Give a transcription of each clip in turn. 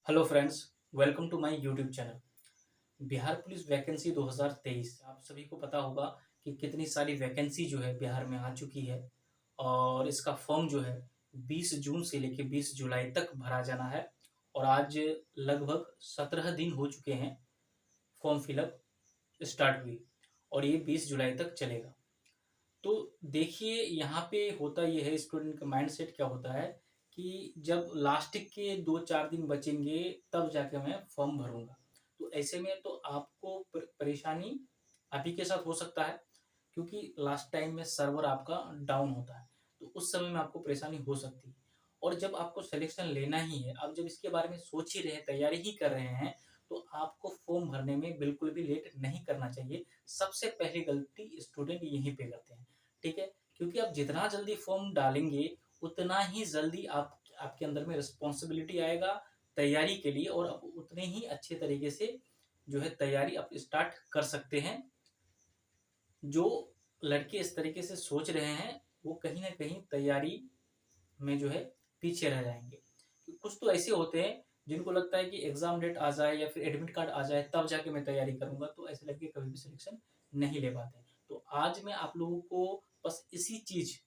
Hello friends, welcome to my YouTube channel. Bihar police vacancy 2023 आप सभी को पता होगा कि कितनी सारी वैकेंसी जो है बिहार में आ चुकी है। और इसका फॉर्म जो है 20 जून से लेकर 20 जुलाई तक भरा जाना है। और आज लगभग 17 दिन हो चुके हैं फॉर्म फिलअप स्टार्ट हुई, और ये 20 जुलाई तक चलेगा। तो देखिए, यहाँ पे होता ये है, स्टूडेंट का माइंडसेट क्या होता है कि जब लास्ट के 2-4 दिन बचेंगे तब जाके मैं फॉर्म भरूँगा। तो ऐसे में तो आपको परेशानी आप ही के साथ हो सकता है, क्योंकि लास्ट टाइम में सर्वर आपका डाउन होता है, तो उस समय में आपको परेशानी हो सकती है। और जब आपको सिलेक्शन लेना ही है, आप जब इसके बारे में सोच ही रहे हैं, तैयारी ही कर रहे हैं, तो आपको फॉर्म भरने में बिल्कुल भी लेट नहीं करना चाहिए। सबसे पहली गलती स्टूडेंट यहीं पे करते हैं, ठीक है? क्योंकि आप जितना जल्दी फॉर्म डालेंगे, उतना ही जल्दी आपके अंदर में रिस्पॉन्सिबिलिटी आएगा तैयारी के लिए, और आप उतने ही अच्छे तरीके से जो है तैयारी आप स्टार्ट कर सकते हैं। जो लड़के इस तरीके से सोच रहे हैं, वो कहीं न कहीं तैयारी में जो है पीछे रह जाएँगे। कुछ तो ऐसे होते हैं जिनको लगता है कि एग्ज़ाम डेट आ जाए या फिर एडमिट कार्ड आ जाए तब जाके मैं तैयारी करूँगा, तो ऐसे लड़के कभी भी सिलेक्शन नहीं ले पाते। तो आज मैं आप लोगों को बस इसी चीज़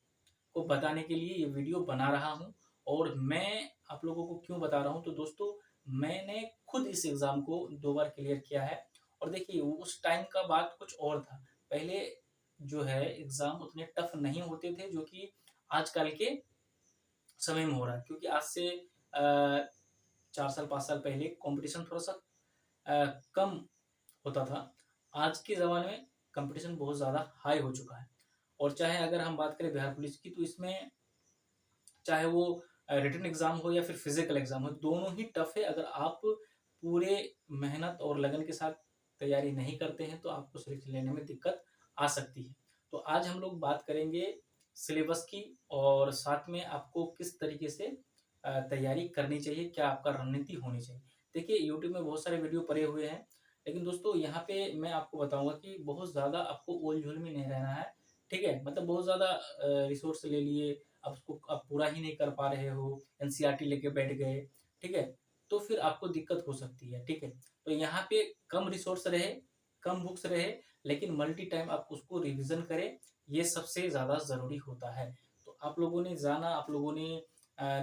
को बताने के लिए ये वीडियो बना रहा हूँ। और मैं आप लोगों को क्यों बता रहा हूँ, तो दोस्तों, मैंने खुद इस एग्ज़ाम को 2 बार क्लियर किया है। और देखिए, उस टाइम का बात कुछ और था। पहले जो है एग्ज़ाम उतने टफ नहीं होते थे जो कि आजकल के समय में हो रहा है, क्योंकि आज से 4 साल 5 साल पहले कॉम्पिटिशन थोड़ा-सा कम होता था। आज के ज़माने में कॉम्पिटिशन बहुत ज़्यादा हाई हो चुका है। और चाहे अगर हम बात करें बिहार पुलिस की, तो इसमें चाहे वो रिटन एग्ज़ाम हो या फिर फिज़िकल एग्ज़ाम हो, दोनों ही टफ है। अगर आप पूरे मेहनत और लगन के साथ तैयारी नहीं करते हैं, तो आपको सिलेक्शन लेने में दिक्कत आ सकती है। तो आज हम लोग बात करेंगे सिलेबस की, और साथ में आपको किस तरीके से तैयारी करनी चाहिए, क्या आपका रणनीति होनी चाहिए। देखिए, यूट्यूब में बहुत सारे वीडियो पड़े हुए हैं, लेकिन दोस्तों यहाँ पे मैं आपको बताऊँगा कि बहुत ज़्यादा आपको ओल-झोल में नहीं रहना है, ठीक है? मतलब बहुत ज़्यादा रिसोर्स ले लिए, अब उसको आप पूरा ही नहीं कर पा रहे हो, एनसीईआरटी लेके बैठ गए, ठीक है? तो फिर आपको दिक्कत हो सकती है, ठीक है? तो यहाँ पे कम रिसोर्स रहे, कम बुक्स रहे, लेकिन मल्टी टाइम आप उसको रिवीज़न करें, ये सबसे ज़्यादा ज़रूरी होता है। तो आप लोगों ने जाना, आप लोगों ने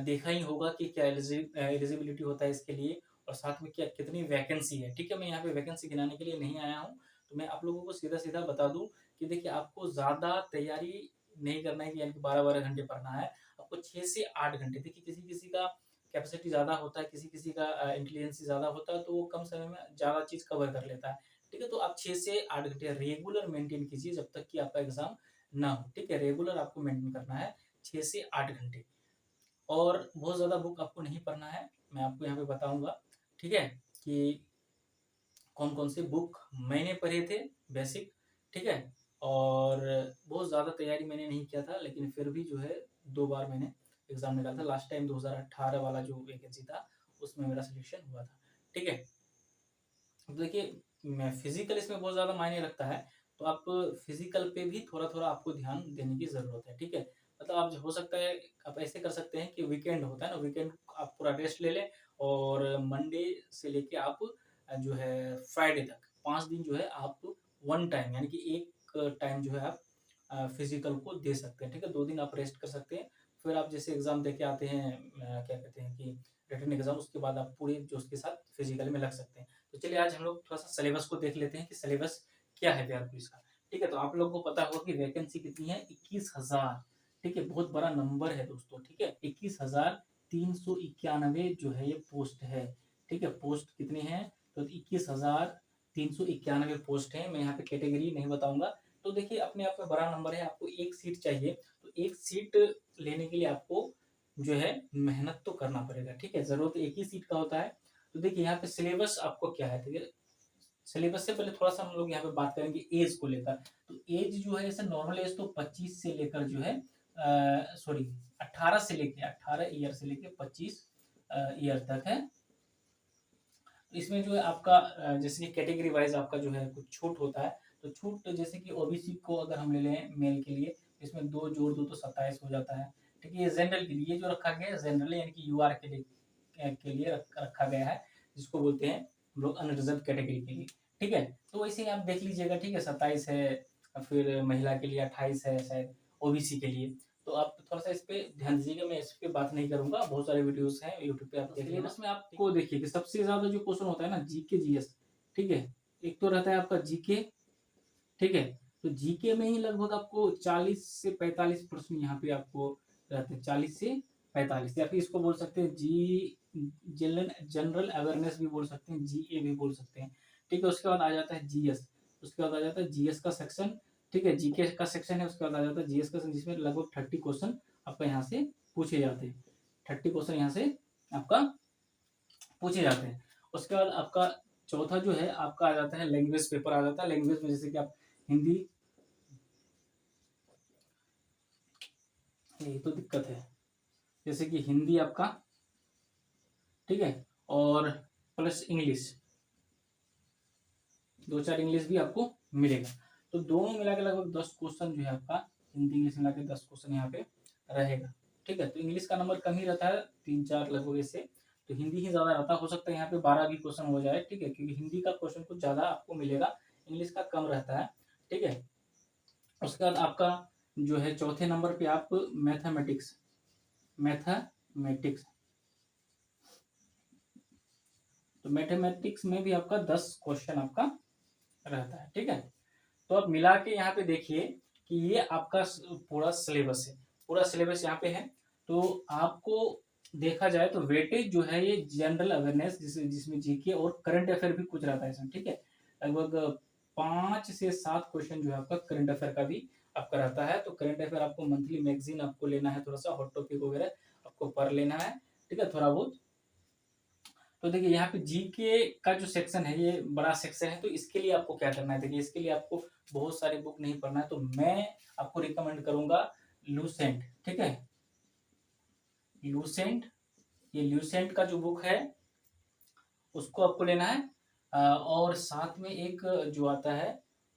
देखा ही होगा कि क्या एलिजिबिलिटी होता है इसके लिए, और साथ में क्या कितनी वैकेंसी है, ठीक है? मैं यहाँ पे वैकेंसी गिनाने के लिए नहीं आया हूँ, तो मैं आप लोगों को सीधा-सीधा बता दूँ कि देखिए, आपको ज़्यादा तैयारी नहीं करना है कि यानी कि 12-12 घंटे पढ़ना है। आपको 6 से 8 घंटे, देखिए किसी-किसी का कैपेसिटी ज़्यादा होता है, किसी-किसी का इंटेलिजेंसी ज़्यादा होता है, तो वो कम समय में ज़्यादा चीज़ कवर कर लेता है। ठीक है? तो आप 6 से 8 घंटे रेगुलर मेंटेन कीजिए जब तक कि आपका एग्ज़ाम ना हो। ठीक है? रेगुलर आपको मेंटेन करना है 6 से 8 घंटे। और बहुत ज़्यादा बुक आपको नहीं पढ़ना है। मैं आपको यहाँ पे बताऊँगा, ठीक है? कि कौन-कौन से बुक मैंने पढ़े थे बेसिक, ठीक है? और बहुत ज़्यादा तैयारी मैंने नहीं किया था, लेकिन फिर भी जो है 2 बार मैंने एग्ज़ाम निकाला था। लास्ट टाइम 2018 वाला जो वैकेंसी था, उसमें मेरा सिलेक्शन हुआ था, ठीक है? अब देखिए, मैं फिज़िकल इसमें बहुत ज़्यादा मायने रखता है, तो आप फिज़िकल पे भी थोड़ा-थोड़ा आपको ध्यान देने की ज़रूरत है, ठीक है? मतलब आप हो सकता है, आप ऐसे कर सकते हैं कि वीकेंड होता है ना, वीकेंड आप पूरा रेस्ट ले लें, और मंडे से लेके आप जो है फ्राइडे तक 5 दिन जो है आप वन टाइम, यानी कि एक टाइम जो है आप फिज़िकल को दे सकते हैं, ठीक है? 2 दिन आप रेस्ट कर सकते हैं, फिर आप जैसे एग्ज़ाम दे के आते हैं, क्या कहते हैं कि रिटन एग्ज़ाम, उसके बाद आप पूरे जोश के साथ फिज़िकल में लग सकते हैं। तो चलिए, आज हम लोग थोड़ा-सा सिलेबस को देख लेते हैं कि सिलेबस क्या है बिहार पुलिस का। ठीक है? तो आप लोगों को पता होगा कि वैकेंसी कितनी है, 21,000, ठीक है? बहुत बड़ा नंबर है दोस्तों, ठीक है? 21,391 जो है ये पोस्ट है, ठीक है? पोस्ट कितनी है? तो 21,391 पोस्ट है। मैं यहाँ पे कैटेगरी नहीं बताऊँगा। तो देखिए, अपने आप में बड़ा नंबर है, आपको 1 सीट चाहिए, तो 1 सीट लेने के लिए आपको जो है मेहनत तो करना पड़ेगा, ठीक है? ज़रूरत एक ही सीट का होता है। तो देखिए, यहाँ पे सिलेबस आपको क्या है, देखिए, सिलेबस से पहले थोड़ा-सा हम लोग यहाँ पे बात करेंगे ऐज को लेकर। तो ऐज जो है, जैसे नॉर्मल ऐज तो 25 से लेकर जो है सॉरी 18 से लेके 18 ईयर से लेके 25 ईयर तक है। तो इसमें जो है आपका जैसे कि कैटेगरी वाइज़ आपका जो है कुछ छूट होता है। तो छूट जैसे कि ओबीसी को अगर हम ले लें मेल के लिए, इसमें 2 जोड़ दो तो 27 हो जाता है। ठीक है? ये जनरल के लिए, ये जो रखा गया है जनरल है, यानी कि यूआर के लिए के लिए रखा गया है, जिसको बोलते हैं हम लोग अनरिजर्व कैटेगरी के लिए। ठीक है, तो वैसे ही आप देख लीजिएगा। ठीक है, 27 है, फिर महिला के लिए 28 है शायद, ओबीसी के लिए। तो आप थोड़ा सा इस पे ध्यान दीजिएगा, मैं इस पे बात नहीं करूंगा, बहुत सारे वीडियोस हैं यूट्यूब पे, आप देख लेना। इसमें आपको देखिए कि सबसे ज्यादा जो क्वेश्चन होता है ना, जीके जीएस। ठीक है, एक तो रहता है आपका जीके। ठीक है, तो जीके में ही लगभग आपको 40 से 45% यहाँ पे आपको रहते हैं, 40 से 45, या फिर इसको बोल सकते हैं जी जनरल अवेयरनेस भी बोल सकते हैं, जीए भी बोल सकते हैं। ठीक है, उसके बाद आ जाता है जीएस, उसके बाद आ जाता है जीएस का सेक्शन। ठीक है, जीके का सेक्शन है, उसके बाद आ जाता है जीएस का सेक्शन, जिसमें लगभग 30 क्वेश्चन आपका यहाँ से पूछे जाते हैं। 30 क्वेश्चन यहाँ से आपका पूछे जाते हैं। उसके बाद आपका चौथा जो है आपका आ जाता है लैंग्वेज पेपर आ जाता है। लैंग्वेज में जैसे कि आप हिंदी, यही तो दिक्कत है, जैसे कि हिंदी आपका, ठीक है, और प्लस इंग्लिश, 2-4 इंग्लिश भी आपको मिलेगा। तो दोनों मिला के लगभग 10 क्वेश्चन जो है आपका हिंदी इंग्लिश मिला के 10 क्वेश्चन यहाँ पे रहेगा। ठीक है, तो इंग्लिश का नंबर कम ही रहता है, 3-4 लगभग ऐसे, तो हिंदी ही ज्यादा रहता, हो सकता है यहाँ पे 12 भी क्वेश्चन हो जाए। ठीक है, क्योंकि हिंदी का क्वेश्चन कुछ ज्यादा आपको मिलेगा, इंग्लिश का कम रहता है। ठीक है, उसके बाद आपका जो है चौथे नंबर पे आप मैथमेटिक्स, मैथमेटिक्स, तो मैथमेटिक्स में भी आपका 10 क्वेश्चन आपका रहता है। ठीक है, तो आप मिला के यहाँ पे देखिए कि ये आपका पूरा सिलेबस है, पूरा सिलेबस यहाँ पे है। तो आपको देखा जाए तो वेटेज जो है ये जनरल अवेयरनेस, जिसमें जीके और करंट अफेयर भी कुछ रहता है इसमें। ठीक है, लगभग 5 से 7 क्वेश्चन जो है आपका करंट अफेयर का भी आपका रहता है। तो करंट अफेयर आपको मंथली मैगजीन आपको लेना है, थोड़ा सा हॉट टॉपिक वगैरह आपको पढ़ लेना है। ठीक है, थोड़ा बहुत। तो देखिए यहाँ पे जीके का जो सेक्शन है ये बड़ा सेक्शन है, तो इसके लिए आपको क्या करना है, देखिए इसके लिए आपको बहुत सारी बुक नहीं पढ़ना है, तो मैं आपको रिकमेंड करूंगा लूसेंट। ठीक है, लूसेंट, ये लूसेंट का जो बुक है उसको आपको लेना है। और साथ में एक जो आता है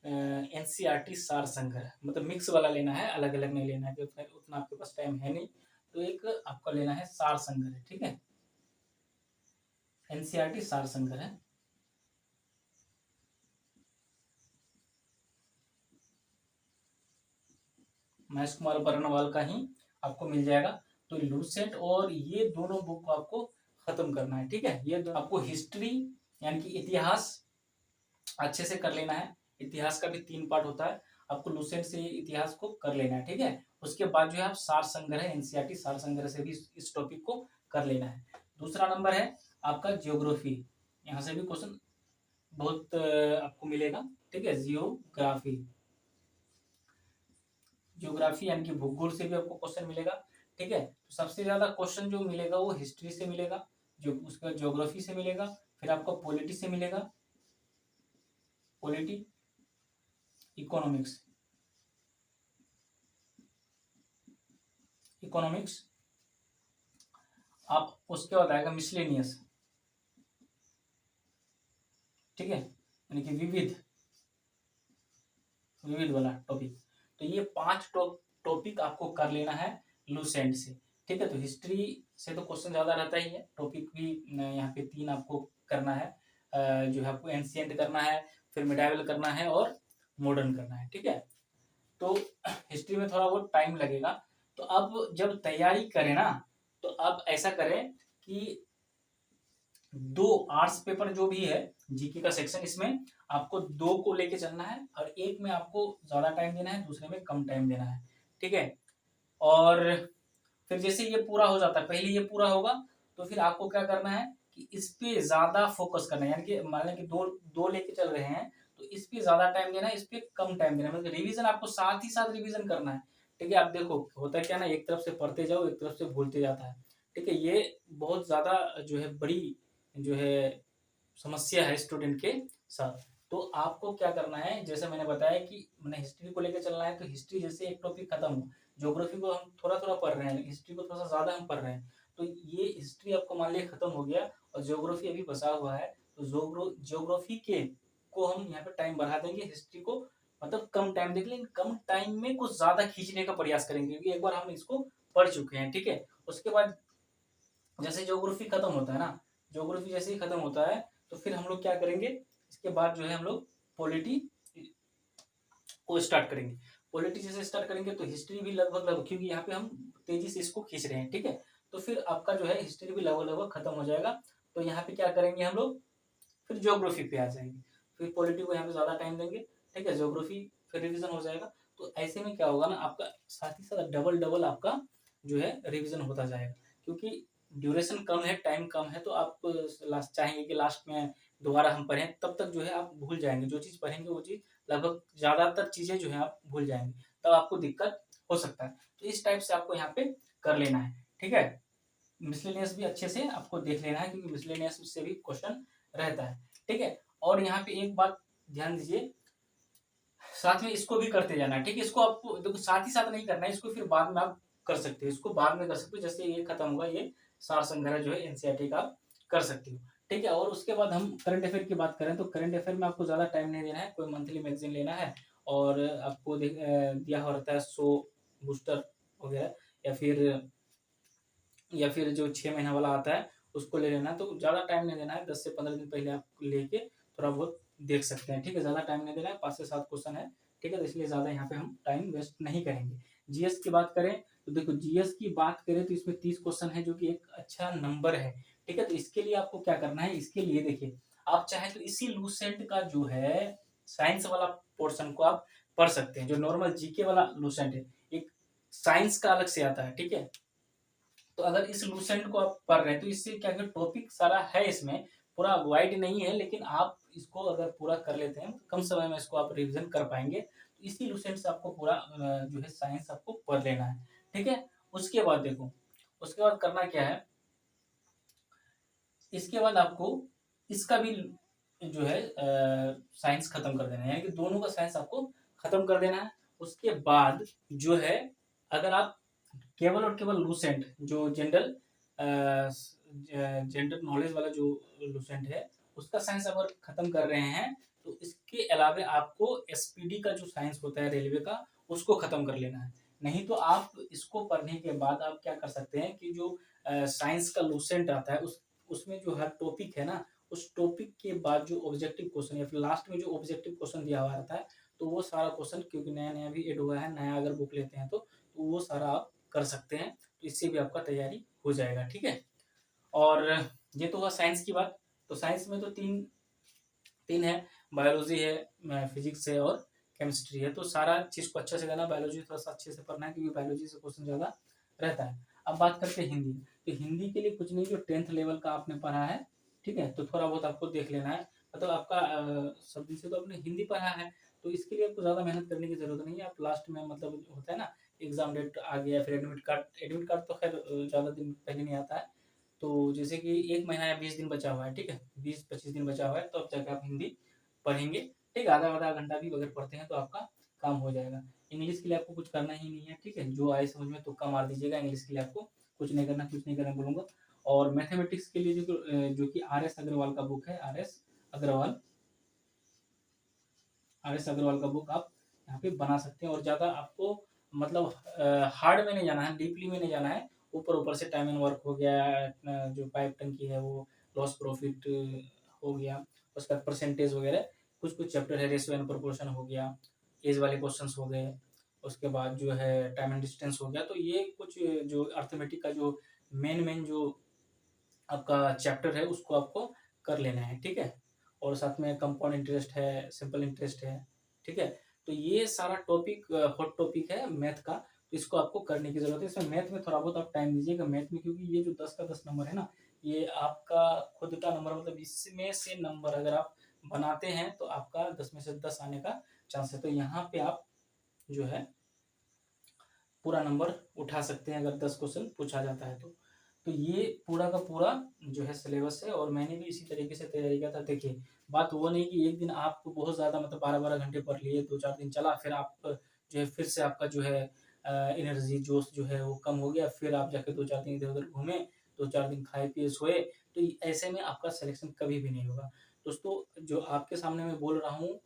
एनसीईआरटी सार संग्रह, मतलब मिक्स वाला लेना है, अलग अलग नहीं लेना है, क्योंकि उतना आपके पास टाइम है नहीं। तो एक आपका लेना है सार संग्रह। ठीक है, एनसीईआरटी सार संग्रह, महेश कुमार बरनवाल का ही आपको मिल जाएगा। तो लूसेंट और ये दोनों बुक को आपको खत्म करना है। ठीक है, ये आपको हिस्ट्री यानी कि इतिहास अच्छे से कर लेना है। इतिहास का भी 3 पार्ट होता है, आपको लूसेंट से इतिहास को कर लेना है। ठीक है, उसके बाद जो है आप सार संग्रह, एनसीईआरटी सार संग्रह से भी इस टॉपिक को कर लेना है। दूसरा नंबर है आपका जियोग्राफी, यहाँ से भी क्वेश्चन बहुत आपको मिलेगा। ठीक है, जियोग्राफी, ज्योग्राफी यानी कि भूगोल से भी आपको क्वेश्चन मिलेगा। ठीक है, तो सबसे ज्यादा क्वेश्चन जो मिलेगा वो हिस्ट्री से मिलेगा, जो उसका ज्योग्राफी से मिलेगा, फिर आपको पॉलिटी से मिलेगा, पॉलिटी, इकोनॉमिक्स, इकोनॉमिक्स, आप उसके बाद आएगा मिसलेनियस। ठीक है, यानी कि विविध, विविध वाला टॉपिक। तो ये 5 टॉपिक आपको कर लेना है लूसेंट से। ठीक है, तो हिस्ट्री से तो क्वेश्चन ज्यादा रहता ही है, टॉपिक भी यहाँ पे 3 आपको करना है, जो है आपको एंशिएंट करना है, फिर मिडाइवल करना है और मॉडर्न करना है। ठीक है, तो हिस्ट्री में थोड़ा बहुत टाइम लगेगा। तो अब जब तैयारी करें ना, तो अब ऐसा करें कि 2 आर्ट्स पेपर जो भी है जीके का सेक्शन, इसमें आपको 2 को लेके चलना है, और एक में आपको ज्यादा टाइम देना है, दूसरे में कम टाइम देना है। ठीक है, और फिर जैसे ये पूरा हो जाता है, पहले ये पूरा होगा तो फिर आपको क्या करना है कि इस पे ज्यादा फोकस करना है, यानी कि मान लें कि दो दो लेके चल रहे हैं, तो इस पे ज्यादा टाइम देना है, इस पे कम टाइम देना है, मतलब रिवीजन आपको साथ ही साथ रिवीजन करना है। ठीक है, आप देखो होता क्या ना, एक तरफ से पढ़ते जाओ, एक तरफ से भूलते जाता है। ठीक है, ये बहुत ज्यादा जो है बड़ी जो है समस्या है स्टूडेंट के साथ। तो आपको क्या करना है, जैसे मैंने बताया कि मैंने हिस्ट्री को लेकर चलना है, तो हिस्ट्री जैसे एक टॉपिक खत्म हो, ज्योग्राफी को हम थोड़ा थोड़ा पढ़ रहे हैं, हिस्ट्री को थोड़ा सा ज्यादा हम पढ़ रहे हैं, तो ये हिस्ट्री आपको मान लिया खत्म हो गया और ज्योग्राफी अभी बचा हुआ है, तो ज्योग्राफी के को हम यहाँ पे टाइम बढ़ा देंगे, हिस्ट्री को मतलब कम टाइम देंगे, लेकिन कम टाइम में कुछ ज्यादा खींचने का प्रयास करेंगे, क्योंकि एक बार हम इसको पढ़ चुके हैं। ठीक है, उसके बाद जैसे ज्योग्राफी खत्म होता है ना, ज्योग्राफी जैसे ही खत्म होता है तो फिर हम लोग क्या करेंगे, इसके बाद जो है हम लोग पॉलिटी को स्टार्ट करेंगे। पॉलिटी जैसे स्टार्ट करेंगे तो हिस्ट्री भी लगभग लगभग, क्योंकि यहाँ पे हम तेजी से इसको खींच रहे हैं, ठीक है। तो फिर आपका जो है हिस्ट्री भी लगभग लगभग खत्म हो जाएगा। तो यहाँ पे क्या करेंगे हम लोग, फिर ज्योग्राफी पे आ जाएंगे, फिर पॉलिटी को यहाँ पे ज्यादा टाइम देंगे, ठीक है। ज्योग्राफी फिर रिवीजन हो जाएगा। तो ऐसे में क्या होगा ना, आपका साथ ही साथ डबल डबल आपका जो है रिवीजन होता जाएगा, क्योंकि ड्यूरेशन कम है, टाइम कम है, तो आप लास्ट चाहेंगे कि लास्ट में दोबारा हम पढ़ें, तब तक जो है आप भूल जाएंगे, जो चीज़ पढ़ेंगे वो चीज़ लगभग ज़्यादातर चीज़ें जो है आप भूल जाएंगे, तब आपको दिक्कत हो सकता है। तो इस टाइप से आपको यहाँ पे कर लेना है, ठीक है। मिसलेनियस भी अच्छे से आपको देख लेना है, क्योंकि मिसलेनियस से भी क्वेश्चन रहता है, ठीक है। और यहाँ पे एक बात ध्यान दीजिए, साथ में इसको भी करते जाना है, ठीक है। इसको आपको देखो साथ ही साथ नहीं करना है, इसको फिर बाद में आप कर सकते हो, इसको बाद में कर सकते हो, जैसे ये खत्म होगा, ये सार संग्रह जो है एनसीईआरटी का आप कर सकते हो, ठीक है। और उसके बाद हम करंट अफेयर की बात करें तो करंट अफेयर में आपको ज़्यादा टाइम नहीं देना है, कोई मंथली मैगजीन लेना है और आपको दिया हुआ रहता है 100 बूस्टर वगैरह, या फिर जो 6 महीना वाला आता है उसको ले लेना है। तो ज़्यादा टाइम नहीं देना है, 10 से 15 दिन पहले आप लेके थोड़ा बहुत देख सकते हैं, ठीक है। ज़्यादा टाइम नहीं देना है, 5 से 7 क्वेश्चन है, ठीक है। तो इसलिए ज़्यादा यहाँ पे हम टाइम वेस्ट नहीं करेंगे। जीएस की बात करें तो देखो, जीएस की बात करें तो इसमें 30 क्वेश्चन है, जो कि एक अच्छा नंबर है, ठीक है। तो इसके लिए आपको क्या करना है, इसके लिए देखिए, आप चाहे तो इसी लूसेंट का जो है साइंस वाला पोर्शन को आप पढ़ सकते हैं, जो नॉर्मल जीके वाला लूसेंट है, एक साइंस का अलग से आता है, ठीक है। तो अगर इस लूसेंट को आप पढ़ रहे हैं तो इससे क्या है, टॉपिक सारा है इसमें, पूरा वाइड नहीं है, लेकिन आप इसको अगर पूरा कर लेते हैं कम समय में इसको आप रिवीजन कर पाएंगे। तो इसी लूसेंट से आपको पूरा जो है साइंस आपको पढ़ लेना है, ठीक है। उसके बाद देखो, उसके बाद करना क्या है, इसके बाद आपको इसका भी जो है साइंस खत्म कर देना है, यानी कि दोनों का साइंस आपको खत्म कर देना है। उसके बाद जो है, अगर आप केवल और केवल लूसेंट जो जनरल जनरल नॉलेज वाला जो लूसेंट है उसका साइंस अगर खत्म कर रहे हैं, तो इसके अलावा आपको एसपीडी का जो साइंस होता है रेलवे का, उसको खत्म कर लेना है। नहीं तो आप इसको पढ़ने के बाद आप क्या कर सकते हैं कि जो साइंस का लूसेंट आता है उसमें जो हर टॉपिक है ना, उस टॉपिक के बाद जो ऑब्जेक्टिव क्वेश्चन या फिर लास्ट में जो ऑब्जेक्टिव क्वेश्चन दिया हुआ रहता है, तो वो सारा क्वेश्चन, क्योंकि नया नया भी ऐड हुआ है, नया अगर बुक लेते हैं तो वो सारा आप कर सकते हैं। तो इससे भी आपका तैयारी हो जाएगा, ठीक है। और ये तो हुआ साइंस की बात। तो साइंस में तो तीन तीन है, बायोलॉजी है, फिजिक्स है और केमिस्ट्री है। तो सारा चीज़ को अच्छे से करना, बायोलॉजी थोड़ा सा अच्छे से पढ़ना है, क्योंकि बायोलॉजी से क्वेश्चन ज़्यादा रहता है। अब बात करते हैं हिंदी। तो हिंदी के लिए कुछ नहीं, जो 10th लेवल का आपने पढ़ा है, ठीक है, तो थोड़ा बहुत आपको देख लेना है। मतलब आपका सब दिन से तो आपने हिंदी पढ़ा है, तो इसके लिए आपको ज़्यादा मेहनत करने की ज़रूरत नहीं है। आप लास्ट में मतलब होता है ना, एग्जाम डेट आ गया, फिर एडमिट कार्ड तो खैर ज़्यादा दिन पहले नहीं आता है। तो जैसे कि 1 महीना या 20 दिन बचा हुआ है, ठीक है, 20-25 दिन बचा हुआ है, तो अब जाके आप हिंदी पढ़ेंगे, ठीक है। आधा घंटा भी अगर पढ़ते हैं तो आपका काम हो जाएगा। इंग्लिश के लिए आपको कुछ करना ही नहीं है, ठीक है। जो आए समझ में तुक्का मार दीजिएगा, इंग्लिश के लिए आपको कुछ नहीं करना बोलूँगा। और मैथमेटिक्स के लिए जो कि आर एस अग्रवाल का बुक है, आर एस अग्रवाल का बुक आप यहाँ पे बना सकते हैं। और ज़्यादा आपको मतलब हार्ड में नहीं जाना है, डीपली में नहीं जाना है। ऊपर ऊपर से टाइम एंड वर्क हो गया, जो पाइप टंकी है वो, लॉस प्रॉफिट हो गया, उसका परसेंटेज वगैरह, कुछ कुछ चैप्टर है, रेशियो एंड प्रोपोर्शन हो गया, एज वाले क्वेश्चंस हो गए, उसके बाद जो है टाइम एंड डिस्टेंस हो गया। तो ये कुछ जो अर्थमेटिक का जो मेन जो आपका चैप्टर है उसको आपको कर लेना है, ठीक है। और साथ में कंपाउंड इंटरेस्ट है, सिंपल इंटरेस्ट है, ठीक है। तो ये सारा टॉपिक हॉट टॉपिक है मैथ का, तो इसको आपको करने की जरूरत है। इसमें मैथ में थोड़ा बहुत आप टाइम दीजिएगा मैथ में, क्योंकि ये जो 10 का 10 नंबर है ना, ये आपका खुद का नंबर, मतलब इसमें से नंबर अगर आप बनाते हैं तो आपका 10 में से 10 आने का चांस है। तो यहाँ पे आप जो है पूरा नंबर उठा सकते हैं अगर 10 क्वेश्चन पूछा जाता है तो। तो ये पूरा का पूरा जो है सिलेबस है, और मैंने भी इसी तरीके से तैयारी किया था। देखिए, बात वो नहीं कि एक दिन आप बहुत ज़्यादा मतलब 12-12 घंटे पढ़ लिए, 2-4 दिन चला, फिर आप जो है फिर से आपका जो है एनर्जी जोश जो है वो कम हो गया, फिर आप जाके 2-4 दिन इधर-उधर घूमे, 2-4 दिन खाए पिए सोए, तो ऐसे में आपका सिलेक्शन कभी भी नहीं होगा। दोस्तों, जो आपके सामने मैं बोल रहा हूँ,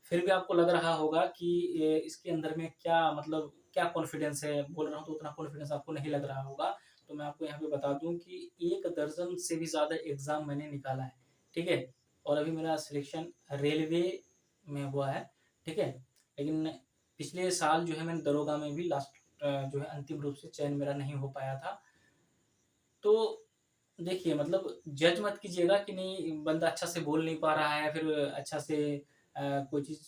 फिर भी आपको लग रहा होगा कि ये इसके अंदर में क्या मतलब क्या कॉन्फिडेंस है, बोल रहा हूँ तो उतना कॉन्फिडेंस आपको नहीं लग रहा होगा। तो मैं आपको यहाँ पे बता दूँ कि 1 दर्जन से भी ज़्यादा एग्ज़ाम मैंने निकाला है, ठीक है? और अभी मेरा सिलेक्शन रेलवे में हुआ है, ठीक है? लेकिन पिछले साल जो है मैंने दरोगा में भी जो है अंतिम रूप से चयन मेरा नहीं हो पाया था। तो देखिए मतलब जज मत कीजिएगा कि नहीं बंदा अच्छा से बोल नहीं पा रहा है, फिर अच्छा से कोई चीज़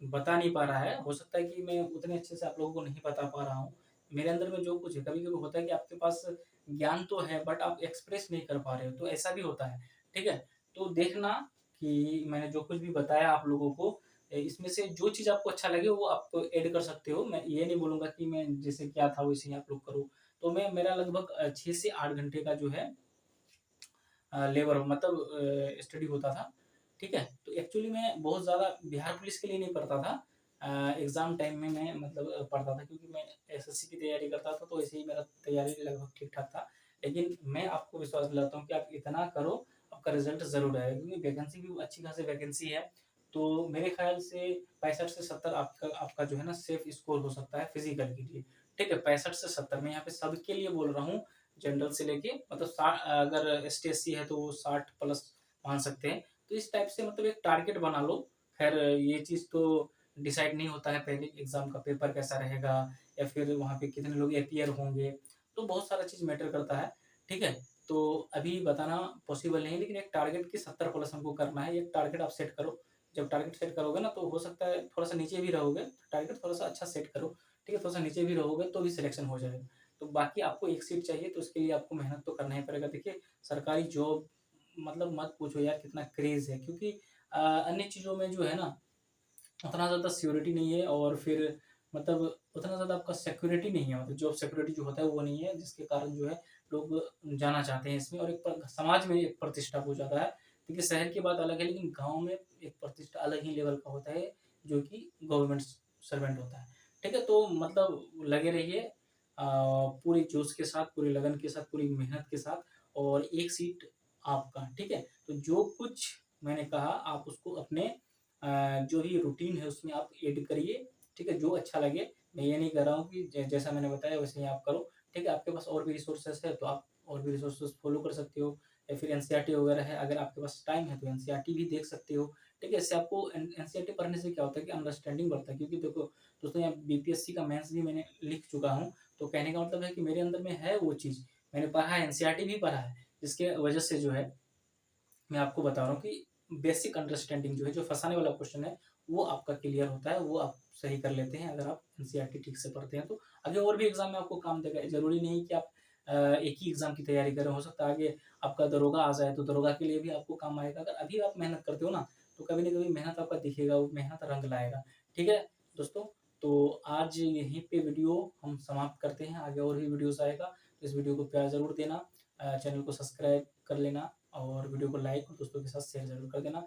बता नहीं पा रहा है। हो सकता है कि मैं उतने अच्छे से आप लोगों को नहीं बता पा रहा हूँ। मेरे अंदर में जो कुछ है, कभी-कभी होता है कि आपके पास ज्ञान तो है बट आप एक्सप्रेस नहीं कर पा रहे हो, तो ऐसा भी होता है, ठीक है? तो देखना कि मैंने जो कुछ भी बताया आप लोगों को इसमें से जो चीज़ आपको अच्छा लगे वो आप ऐड कर सकते हो। मैं ये नहीं बोलूँगा कि मैं जैसे क्या था वैसे ही आप लोग करो। तो मेरा लगभग 6 से 8 घंटे का जो है लेबर मतलब स्टडी होता था, ठीक है? तो एक्चुअली मैं बहुत ज़्यादा बिहार पुलिस के लिए नहीं पढ़ता था। एग्ज़ाम टाइम में मैं मतलब पढ़ता था क्योंकि मैं एसएससी की तैयारी करता था, तो ऐसे ही मेरा तैयारी लगभग ठीक-ठाक था। लेकिन मैं आपको विश्वास दिलाता हूँ कि आप इतना करो, आपका रिज़ल्ट ज़रूर आएगा क्योंकि वैकेंसी भी अच्छी खासी वैकेंसी है। तो मेरे ख़्याल से 65 से 70 आपका आपका जो है ना सेफ स्कोर हो सकता है फिज़िकल के लिए, ठीक है? 65 से 70 मैं यहाँ पे सबके लिए बोल रहा हूँ जनरल से लेके मतलब अगर एसटी-एससी है तो वो 60 प्लस मान सकते हैं। तो इस टाइप से मतलब एक टारगेट बना लो। ख़ैर ये चीज़ तो डिसाइड नहीं होता है पहले एग्ज़ाम का पेपर कैसा रहेगा या फिर वहाँ पे कितने लोग अपीयर होंगे, तो बहुत सारा चीज़ मैटर करता है, ठीक है? तो अभी बताना पॉसिबल नहीं है लेकिन एक टारगेट कि 70 प्लस हमको करना है, एक टारगेट आप सेट करो। जब टारगेट सेट करोगे ना तो हो सकता है थोड़ा-सा नीचे भी रहोगे, टारगेट थोड़ा-सा अच्छा सेट करो, ठीक है? थोड़ा-सा नीचे भी रहोगे तो भी सिलेक्शन हो जाएगा। तो बाकी आपको एक सीट चाहिए तो उसके लिए आपको मेहनत तो करना ही पड़ेगा। देखिए सरकारी जॉब मतलब मत पूछो यार कितना क्रेज़ है क्योंकि अन्य चीज़ों में जो है ना उतना ज़्यादा सिक्योरिटी नहीं है और फिर मतलब उतना ज़्यादा आपका सिक्योरिटी नहीं है मतलब जॉब सिक्योरिटी जो होता है वो नहीं है जिसके कारण जो है लोग जाना चाहते हैं इसमें और एक समाज में एक प्रतिष्ठा हो जाता है। देखिए शहर की बात अलग है लेकिन गाँव में एक प्रतिष्ठा अलग ही लेवल का होता है जो कि गवर्नमेंट सर्वेंट होता है। ठीक है? तो मतलब लगे रहिए पूरे जोश के साथ, पूरी लगन के साथ, पूरी मेहनत के साथ और एक सीट आपका, ठीक है? तो जो कुछ मैंने कहा आप उसको अपने जो भी रूटीन है उसमें आप ऐड करिए, ठीक है? जो अच्छा लगे, मैं ये नहीं कह रहा हूँ कि जैसा मैंने बताया वैसे ही आप करो, ठीक है? आपके पास और भी रिसोर्सेज़ है तो आप और भी रिसोर्सेज़ फ़ॉलो कर सकते हो या फिर एनसीईआरटी वगैरह है, अगर आपके पास टाइम है तो एनसीईआरटी भी देख सकते हो, ठीक है? इससे आपको एनसीईआरटी पढ़ने से क्या होता है कि अंडरस्टैंडिंग बढ़ता है क्योंकि देखो दोस्तों यहाँ बीपीएससी का मेंस भी मैंने लिख चुका हूँ, तो कहने का मतलब है कि मेरे अंदर में है वो चीज़, मैंने पढ़ा है, एनसीईआरटी भी पढ़ा है, जिसके वजह से जो है मैं आपको बता रहा हूँ कि बेसिक अंडरस्टैंडिंग जो है, जो फँसाने वाला क्वेश्चन है, वो आपका क्लियर होता है, वो आप सही कर लेते हैं अगर आप एनसीईआरटी ठीक से पढ़ते हैं तो। आगे और भी एग्ज़ाम में आपको काम देगा, ज़रूरी नहीं कि आप एक ही एग्ज़ाम की तैयारी करें, हो सकता है आगे आपका दरोगा आ जाए, तो दरोगा के लिए भी आपको काम आएगा। अगर अभी आप मेहनत करते हो ना, तो कभी न कभी मेहनत आपका दिखेगा, वो मेहनत रंग लाएगा। ठीक है दोस्तों? तो आज यहीं पे वीडियो हम समाप्त करते हैं, आगे और भी वीडियोज़ आएगा, तो इस वीडियो को प्यार ज़रूर देना, चैनल को सब्सक्राइब कर लेना और वीडियो को लाइक और दोस्तों के साथ शेयर ज़रूर कर देना।